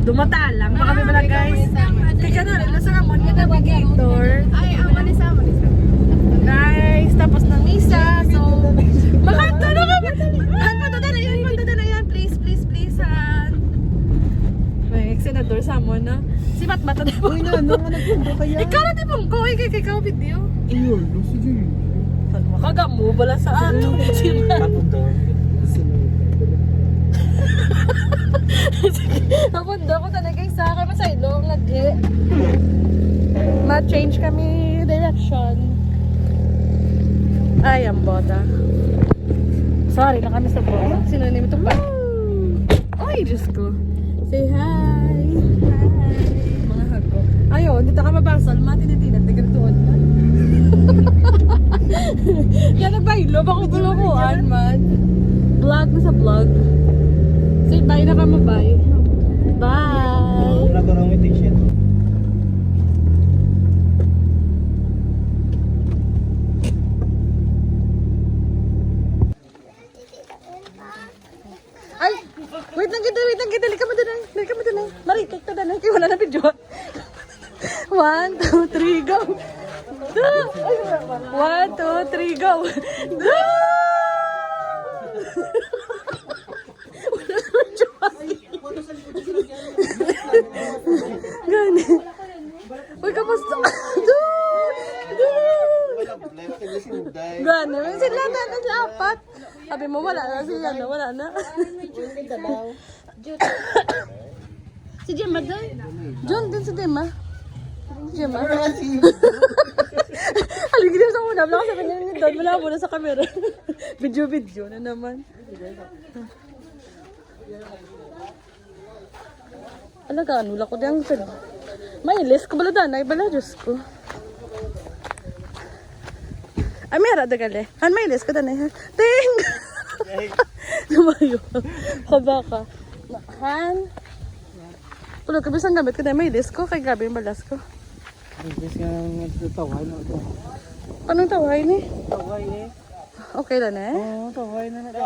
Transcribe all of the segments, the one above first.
Dumata lang. Baka kami pala guys. Kaya na rin. Nasa ramon yung navigator. Ay, ang manisa. Guys, tapos ng misa. So, makanta na kami. Punta na yan. Please. May senador sa mo, no? Si Matmata na po. Uy, nga nagpunta kaya? Ikaw na di pong ko. Ikaw video. Ayun, sige. Kaga mo, bala sa ano. Napunta ko talaga yung sa akin. Masaylong, lagi. Ma-change kami direction. Ay, ang boda. Sorry na kami sa boda. Sino na ito pa? Ay, Diyos ko. Say hi. Mga hago. Ayaw, dito ka mabasal. Matinitinat. Nagatuan ka. Kaya nagbaylo. Bako bulukuan man. Vlog na sa vlog. Say bye na ka mabay. Bye. Wala ko nang t-shirt. Ay! Wait lang kita. Dali ka mo doon. Mari, take to doon. Wala na video. 1, 2, 3, go! 1, 2, 3, go! Wala na video. Gani. Uy, kamusta? Gani. Sila na apat. Sabi mo, wala na siya. Wala na. Si Gemma doon. John din si Gemma. Gemma. Haligi na sa una. Wala ka sa kanya doon. Wala mo na sa camera. Video na naman. Alaga, wala ko diyang sad. May list ko bala danay. Bala, Diyos ko. Ay, meron dagali. Han, may list ko danay. Ting! Lumayo. Kabaka. Han? Pulo ka bisang gamit ko na may list ko. Kay gabi yung balas ko. Guys nga taway na ito. Anong taway ni? Taway eh. Okay lang eh? Oo, taway na na.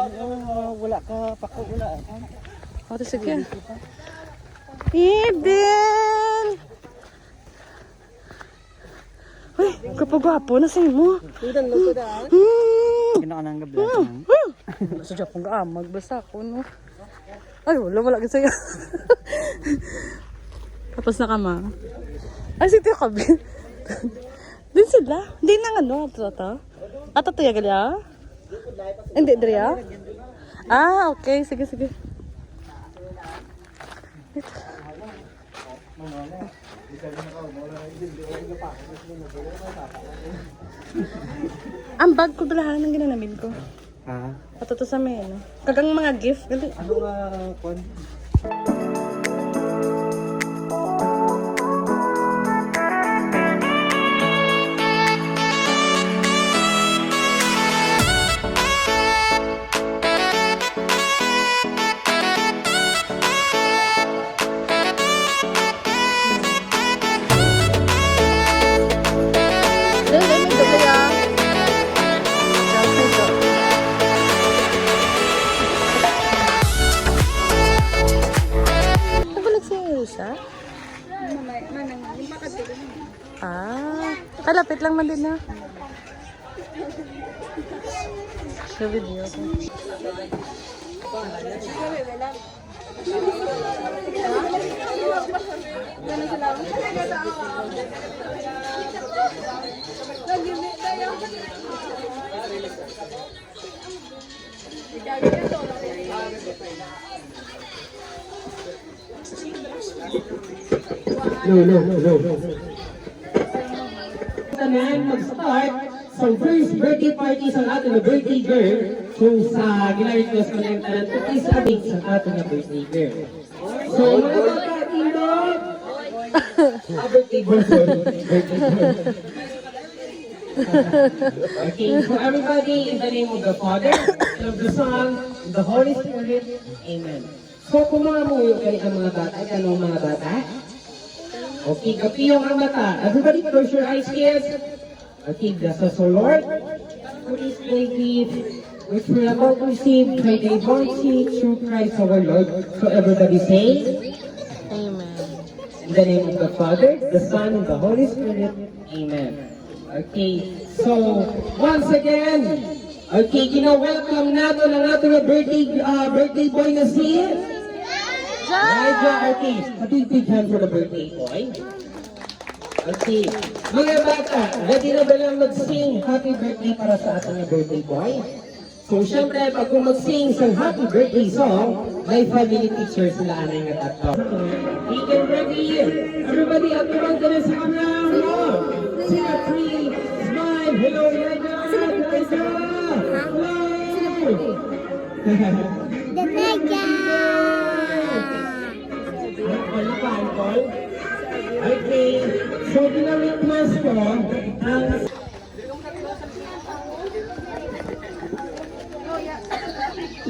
Wala ka, pako wala. O, sige. Eden! Uy, kapag-gwapo na sa'yo mo. Tudan lang ko daan. Kinakanang gabi. Sa Japon ka magbasa ko, no? Ay, wala sa'yo. Tapos na ka, ma. Ay, si Tio Kabin. Din sila. Hindi na ano, ito. Ato to yagali, ah? Hindi, Dri, ah? Ah, okay. Sige. Ang bag ko dalahan ang ginanamin ko. Ha? Ato to sa may, ano? Kagang mga gift. Gali. Ano nga, kwan? Kalapit lang man din na. Sa video ko. No. Mag-start sa first birthday party sa ato na birthday girl kung sa gina-request ko na yung talent ko is a date sa ato na birthday girl. So, mga kapatino, birthday girl. Okay, so everybody in the name of the Father, and of the Son, and the Holy Spirit, Amen. So, kung mga muyo kayo ang mga bata, tanong mga bata, okay, kapiyong ang mata. Everybody close your eyes, kids. Okay, bless us, O Lord. For this day gift, which we are about to receive by the born seed through Christ our Lord. So everybody say, Amen. In the name of the Father, the Son, and the Holy Spirit. Amen. Okay, so once again, okay, welcome natin ang ating birthday boy na si Elijah. Okay, a big hand for the birthday boy. Okay, mga bata, ready na ba lang mag-sing happy birthday para sa ating birthday boy? So, syempre, pag kung mag-sing sa happy birthday song, may family picture sila anay nga tatlo. We can ready. Everybody, up to one sa camera. Hello. Sila free. Smile. Hello, Elijah. Elijah. Hello. Wala pa, Uncle? Okay. So, gina-request ko ang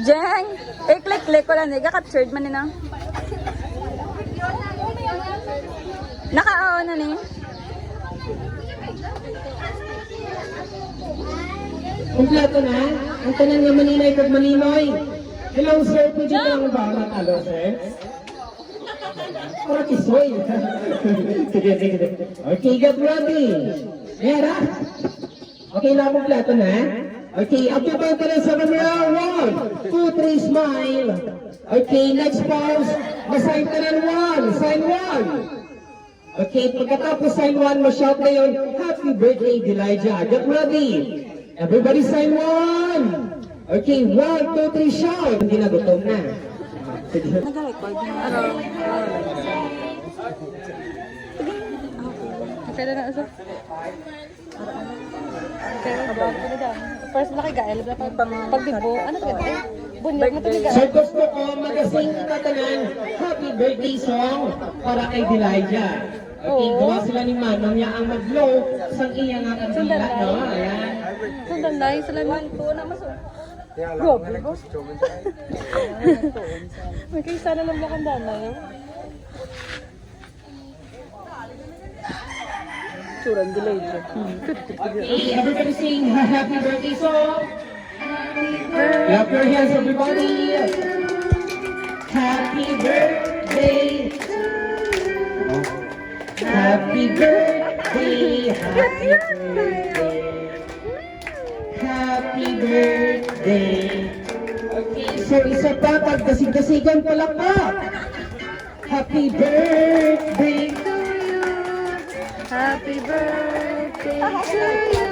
Jeng! Click ko lang. Nagka-captured man nila. Naka-on na ni. Kompleto na? Ang tanan nga maninay kag maninoy. Hello sir, pwede ka lang ba matalo sir? Para kisoy. Sige. Okay, get ready. Mera. Okay na kompleto na? Okay, up to ba tayo sa camera? 1, 2, 3, smile. Okay, next pause. Masign ka ng 1. Sign 1. Okay, pagkatapos sign 1, ma-shout na yun, happy birthday, Elijah. Get ready. Everybody sign 1. Okay, 1, 2, 3, shout. Hindi na gutom na. Sige. Nag-record na. Okay na na. First laki gael pagdibo ano to eh bunyag mo to So gusto ko mag-sing kita tanan happy birthday song para kay Elijah. Okay, gawa sila ni Manong niya ang mag-blow sang iya nga kandila, no? Ayan. Sundan dahil sila man to na maso. Grabe boss. May kaysa na lang bakang dana no? Surang delay siya. Okay, everybody sing happy birthday song. Clap your hands, everybody. Happy birthday. Happy birthday. Happy birthday. Happy birthday. Okay, so isa pa, pagkasig-kasigan pala pa. Happy birthday. Happy birthday to you.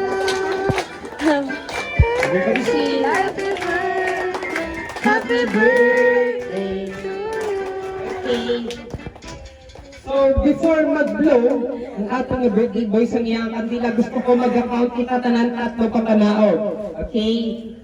Everybody sing. Happy birthday to you. Okay. So, before mag-blow, ang atong birthday boy sa iyang kandila, gusto ko mag-account kita tanan tatlo pa kanaog. Okay?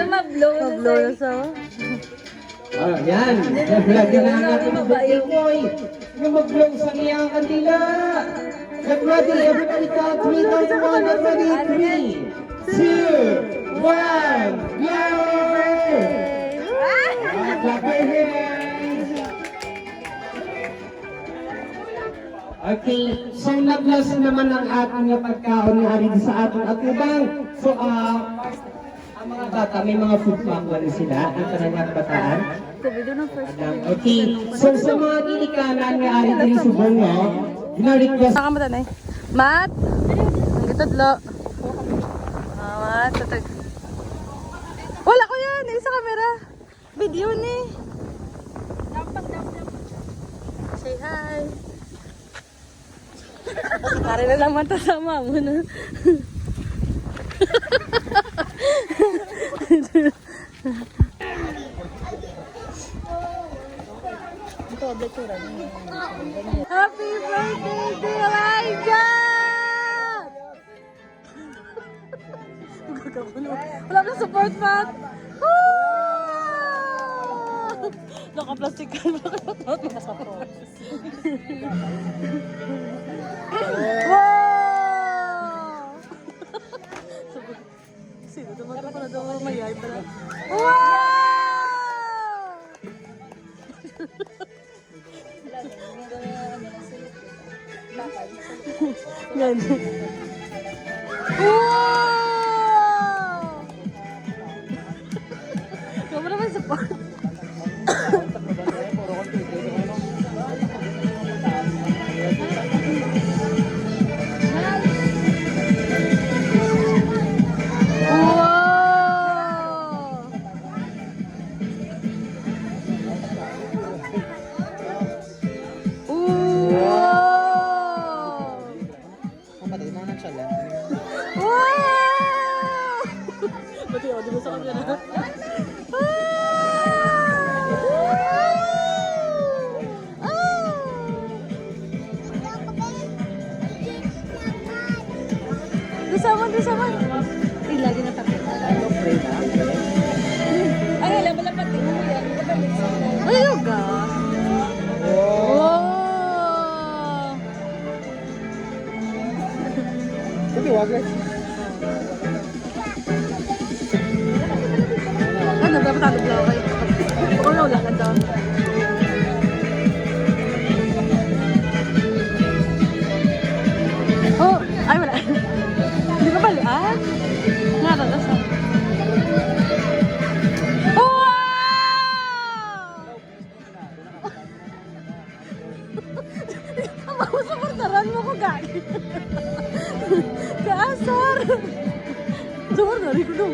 Mablow na sa. Ah, yan. Nag-vlog na ang ating birthday boy. Yung mag-blow sa iyang kandila. Get ready, everybody count 3, 1, get ready, 3, 2, 1, blow! Clap your hands. Okay, so nag-last naman ang ating pagkaon nga rin sa ating atubang. So, ang mga bata, may mga food pack na sila, ang kananyang bataan. Okay, so sa mga ginikanan nga ari din subong, no, gina-request. Saka mo tanay. Mat! Ang gitadlo. Mat, tatag. Wala ko yan, sa camera. Video ni. Say hi. Pare na naman tasama mo na. Happy birthday to Elijah! Wala na support mat. Naka-plastic ka. Naka-support. Wow! Sino naman ito pala daw mayay pala? Wow! Yan. Wow! Kamu naman sa part. Berarti di besok kan na. Dusaman. Lagi na tapos. Ay, alam mo lang pati mo yan. Ay, yoga. Sige, wag lang. Ano ba matalo lang kayo? Wala ka daw. Oh, ay wala. Di ba bali? Nga na sa. Oh! Ang sa portaran mo ko gagi. Kaasar. Sumur dari ko dong.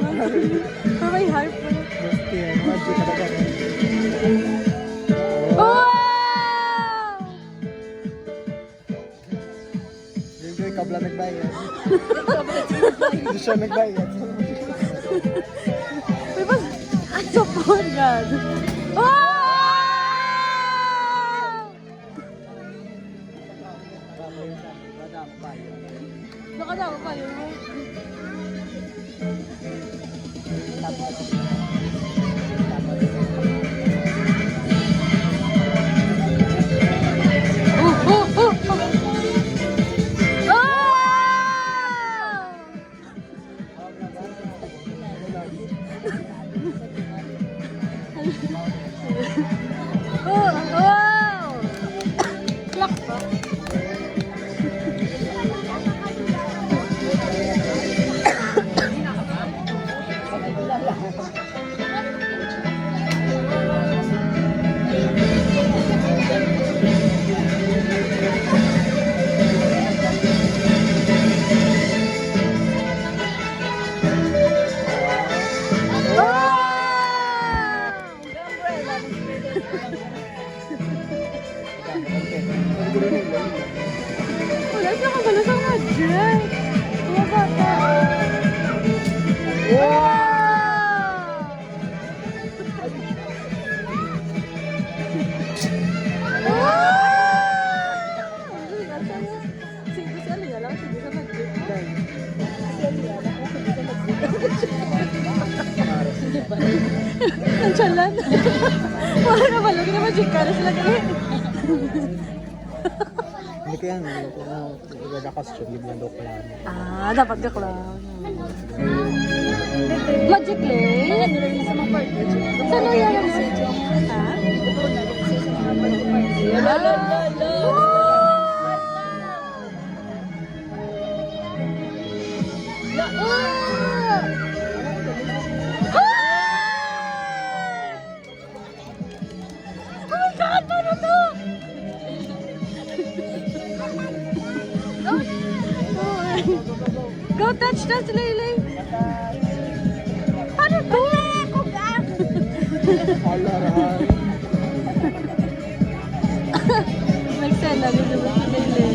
May hype pa. Wow! Enjoy kabla nagbayad. Hindi siya nagbayad. May pas support God. Wow! Nakadama pa yun. Wala siya kabalo sa budget. Mga bata. Wow! Sige siya liya lang. Sige sa budget. Ang chalan. Wala na balo. Hindi na magic ka na sila kayo. Hindi ko yan. Costume. Hindi ko yan. Dapat ka lang. Magic Lane? Ano rin sa mga party? Saan na yan? Oh my God! Paano to? Go touch, Lele. Paano to? Nagsenda dito ba si Lele?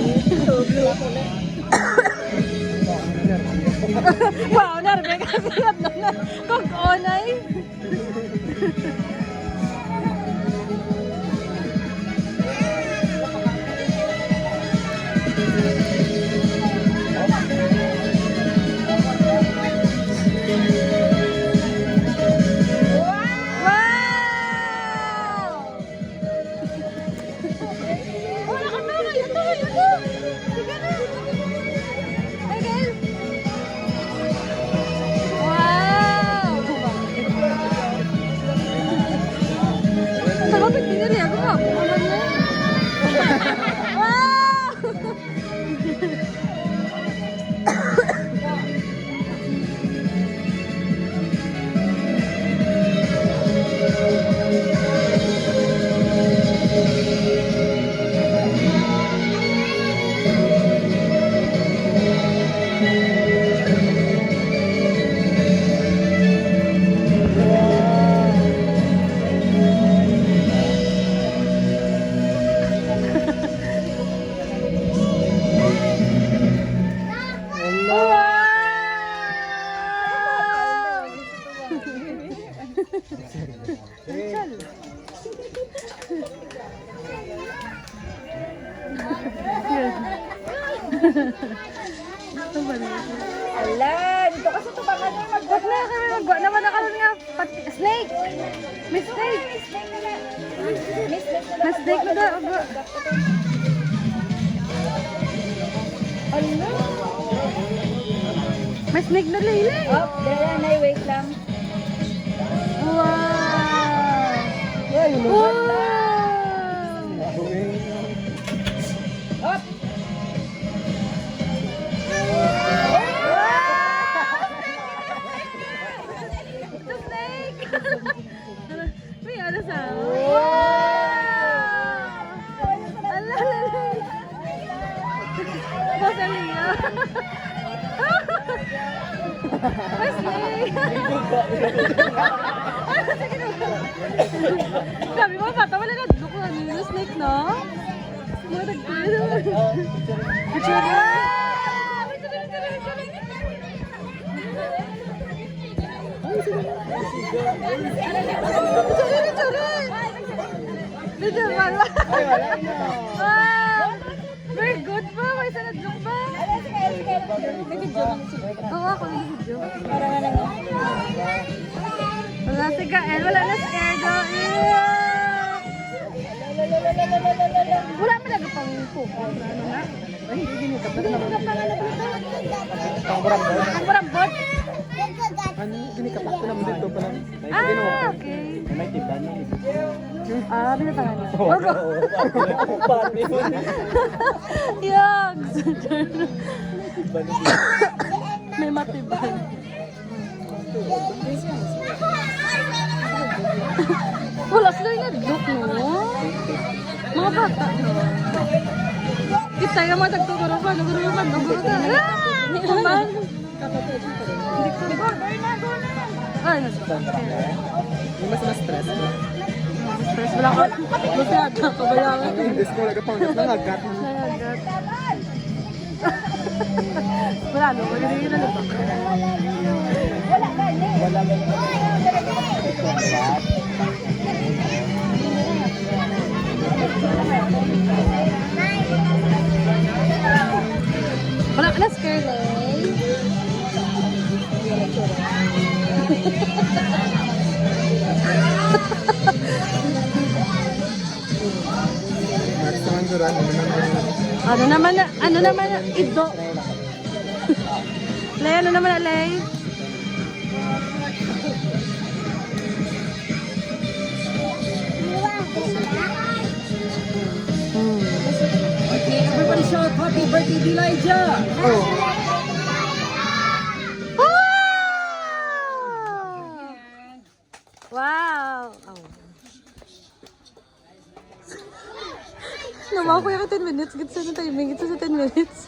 Wow, narinig kasi yan na. Kung onay. Wow! Chal. Ito ba na? Ala, dito kasi tubangan na Wag na kami magwa naman na karon nga pati snake. May snake. May snake na daw. Ala. May snake na lili. Oh, dala na, wait lang. Wow. Wow. Hop! The snake. May ano sa? Ala, ala. Rosalia. May snake. Sabi mo, bata, wala na dito ko. Ano yung snake, no? Mga tagpilo. Picture na. Dito, wala. Very good pa. May sanadlok ba? May video lang siya. Oo, ako yung video. Para nga lang. Wala si Kael. Wala na si Erdo. Wala pa nagapang kuko. Ano na? Ay, hindi ginagawa. Hindi nagapang ano dito. Ang barambot. Ano, ginikapak ko naman dito pa lang. Ah, okay. May tiban na Ah, binatangan niya. Oo. Yugs! May matiban. Wala sila yung nag-look, no? Mga bata, no? Kita yung mga tagtugurupan, nagurupan. Ah! Kuman! Hindi ko ba? Ay, nasa. Mas stress mo. Stress mo lang ako. Masyado, kabalangan. Hindi ko nagkapangat lang agad. Nayagat. Wala, no? Magiging na lupa. Wala ka na scared, eh. Next naman duran, Ano naman na, ido. Lay, ano naman na, Lay? Okay, everybody shout happy birthday, Elijah! Oh, Wow! Oh. Naman ko yung 10 minutes. Gitsa na timing. Gitsa sa 10 minutes.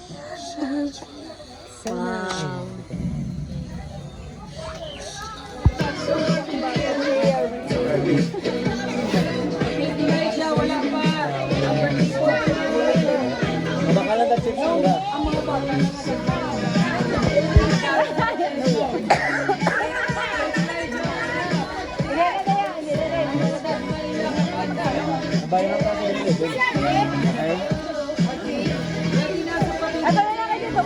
Wow. Elijah, wala pa! baka lang na-check sila. Bayan lang natin dito. Okay? Ito na lang kayo dito.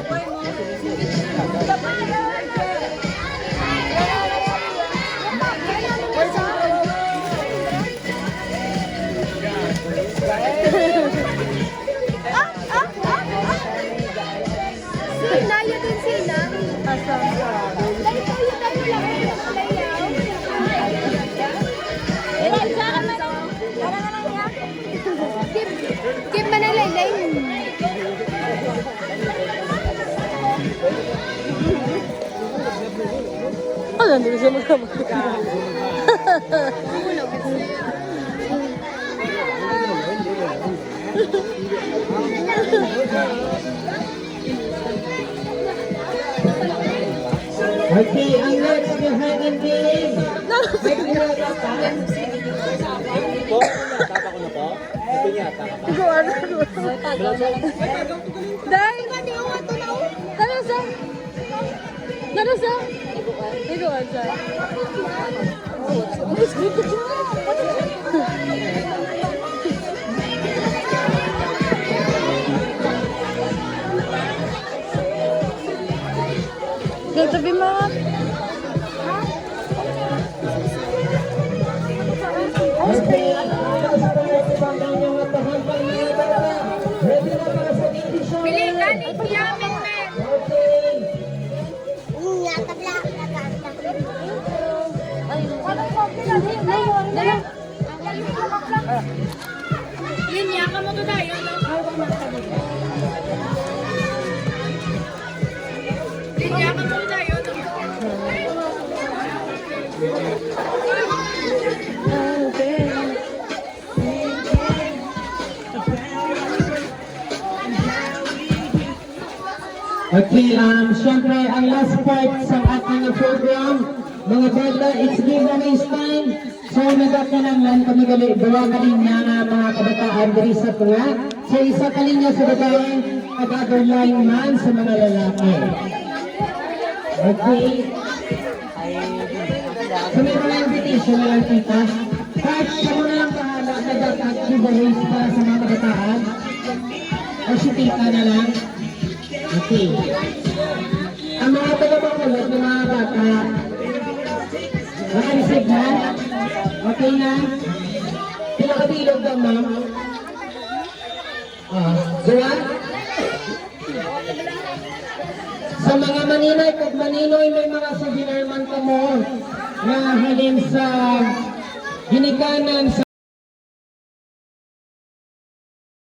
Sina, yun din sina. Asa? Kim Manalaylay. Ano, hindi ko siya magkamali. Okay, ang next behind the game. May kumulaga pa. Po, natapa ko na po. Ito niya, ataka pa. Ikaw, ano? Dahil, dahil sa? Dahil sa? Ikaw, ano sa? Gatabi mo. Okay, ang inyong matahampang mga bata. Ready na para sa benediction? Pili ka ni Yamin, men. Okay. Yun, yaka mo to tayo. Yun, yaka mo to tayo. Okay, syempre, ang last part sa ating program, mga bata, it's giveaways time. So, nagkakananglan kami gali, gawa kalinya na mga kabataan diri sa tunga. So, isa kalinya sa babae, another line man sa mga lalaki. Okay. So, may mga invitation na lang, tita. Kahit siya mo na lang bahala, nagkakagiveaways para sa mga kabataan. O si tita na lang. Okay. Ang mga tagapagulot ng mga bata, naka-receive na? Okay na? Pinakabilog lang, ma'am. Diyan? Sa mga maninoy, pag maninoy, may mga souvenir man ka mo na halin sa ginikanan sa